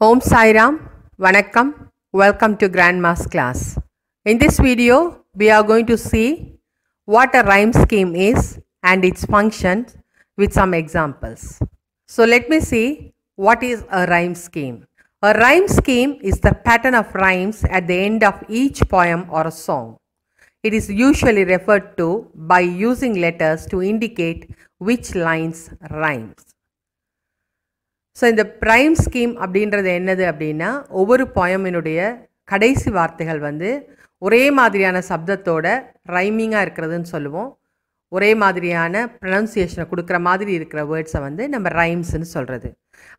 Om Sai Ram, Vanakkam, welcome to Grandma's class. In this video, we are going to see what a rhyme scheme is and its functions with some examples. So let me see what is a rhyme scheme. A rhyme scheme is the pattern of rhymes at the end of each poem or a song. It is usually referred to by using letters to indicate which lines rhymes. So இந்த rhyme scheme அப்படின்றது என்னது அப்படின்னா ஒவ்வொரு போயமினுடைய கடைசி வார்த்தைகள் வந்து ஒரே மாதிரியான சப்தத்தோட ரைமிங்காக இருக்கிறதுன்னு சொல்லுவோம். ஒரே மாதிரியான ப்ரொனன்சியேஷனை கொடுக்குற மாதிரி இருக்கிற வேர்ட்ஸை வந்து நம்ம ரைம்ஸ்ன்னு சொல்கிறது.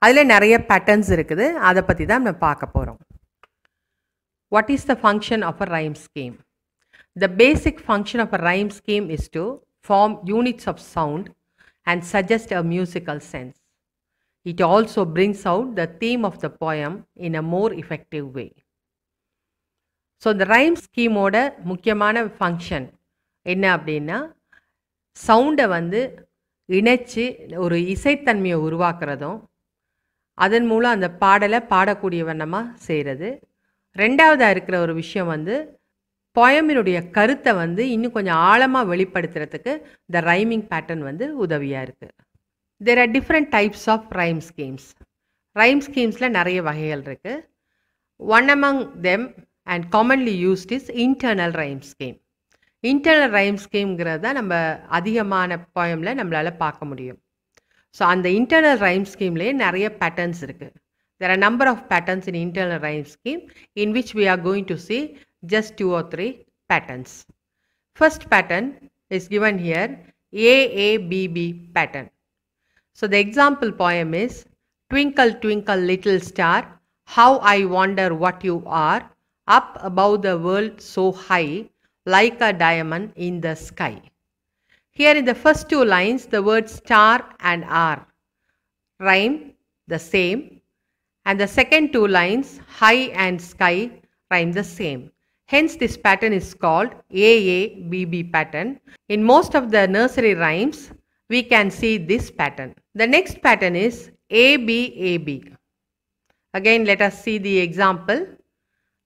அதில் நிறைய பேட்டர்ன்ஸ் இருக்குது, அதை பற்றி தான் நம்ம பார்க்க போகிறோம். What is the function of a rhyme scheme? The basic function of a rhyme scheme is to form units of sound and suggest a musical sense. It also brings out the theme of the poem in a more effective way. So, the rhyme scheme ஓட முக்கியமான function என்ன அப்படின்னா சவுண்டை வந்து இணைச்சி ஒரு இசைத்தன்மையை உருவாக்குறதும் அதன் மூலம் அந்த பாடலை பாடக்கூடிய வண்ணமாக செய்கிறது. ரெண்டாவதாக இருக்கிற ஒரு விஷயம் வந்து போயமினுடைய கருத்தை வந்து இன்னும் கொஞ்சம் ஆழமாக வெளிப்படுத்துறதுக்கு இந்த ரைமிங் பேட்டர்ன் வந்து உதவியாக இருக்குது. There are different types of rhyme schemes. Rhyme schemesல நிறைய வகைகள் இருக்கு. One among them and commonly used is internal rhyme scheme. Internal rhyme schemeங்கிறத நம்ம அதிகமான போயம்ல நம்மளால பார்க்க முடியும். ஸோ அந்த internal rhyme schemeலேயே நிறைய patterns இருக்கு. There are a number of patterns in internal rhyme scheme in which we are going to see just 2 or 3 patterns. First pattern is given here, AABB pattern. So the example poem is, Twinkle, twinkle, little star, how I wonder what you are, up above the world so high, like a diamond in the sky. Here in the first 2 lines, the words star and are rhyme the same, and the second 2 lines, high and sky, rhyme the same. Hence this pattern is called AABB pattern. In most of the nursery rhymes, we can see this pattern. The next pattern is ABAB. Again, let us see the example.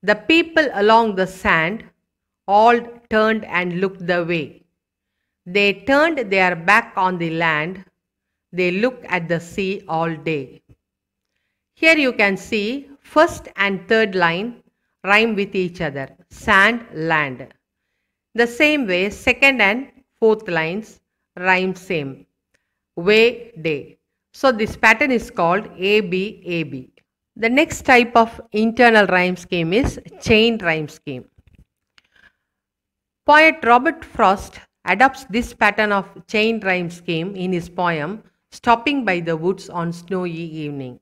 The people along the sand all turned and looked the way. They turned their back on the land. They looked at the sea all day. Here you can see first and third line rhyme with each other. Sand, land. The same way, second and fourth lines rhyme same. Way, day. So this pattern is called ABAB. The next type of internal rhyme scheme is chain rhyme scheme. Poet Robert Frost adopts this pattern of chain rhyme scheme in his poem Stopping by the Woods on Snowy Evening.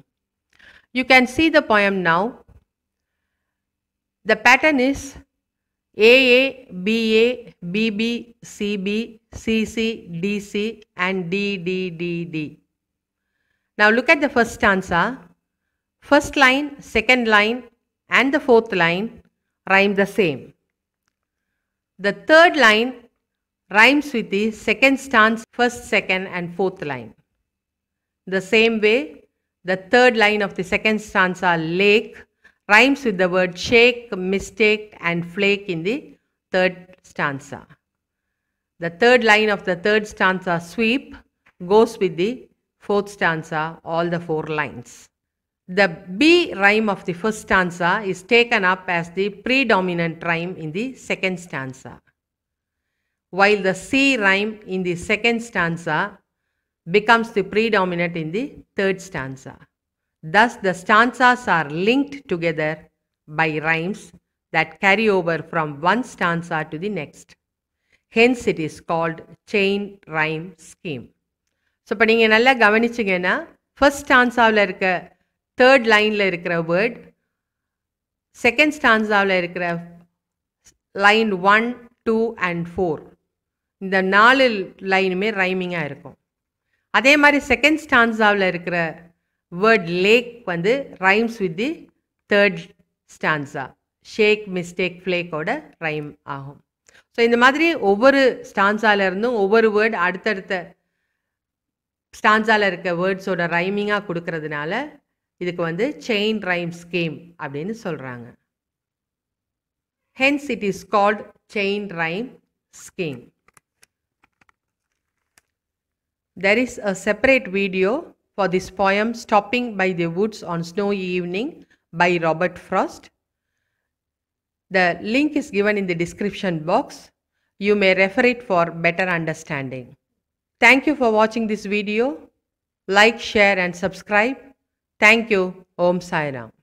You can see the poem now. The pattern is AA, BA, BB, CB, CC, DC and DDDD. Now look at the first stanza. First line, second line and the fourth line rhyme the same. The third line rhymes with the second stanza, first, second and fourth line. The same way, the third line of the second stanza, lake, rhymes with the word shake, mistake and flake in the third stanza. The third line of the third stanza, sweep, goes with the fourth stanza, all the 4 lines. The B rhyme of the first stanza is taken up as the predominant rhyme in the second stanza, while the C rhyme in the second stanza becomes the predominant in the third stanza. Thus, the stanzas are linked together by rhymes that carry over from one stanza to the next. Hence, it is called chain rhyme scheme. So, இப்போ நீங்கள் நல்லா கவனிச்சிங்கன்னா first ஸ்டான்ஸாவில் இருக்க third லைனில் இருக்கிற word second ஸ்டான்ஸாவில் இருக்கிற line 1, 2 and 4 இந்த 4 லைனுமே ரைமிங்காக இருக்கும். அதே மாதிரி செகண்ட் ஸ்டான்ஸாவில் இருக்கிற வேர்ட் லேக் வந்து rhymes with the third stanza, shake, mistake, ஃப்ளேக்கோட ரைம் ஆகும். ஸோ இந்த மாதிரி ஒவ்வொரு ஸ்டான்ஸாலேருந்தும் ஒவ்வொரு வேர்டு அடுத்தடுத்த ஸ்டான்ஸாவில் இருக்க வேர்ட்ஸோட ரைமிங்காக கொடுக்கறதுனால இதுக்கு வந்து செயின் ரைம் ஸ்கீம் அப்படின்னு சொல்கிறாங்க. Hence it is called chain rhyme scheme. There is a separate video for this poem Stopping by the Woods on Snowy Evening by Robert Frost. The link is given in the description box. You may refer it for better understanding. Thank you for watching this video. Like, share and subscribe. Thank you. Om Sai Ram.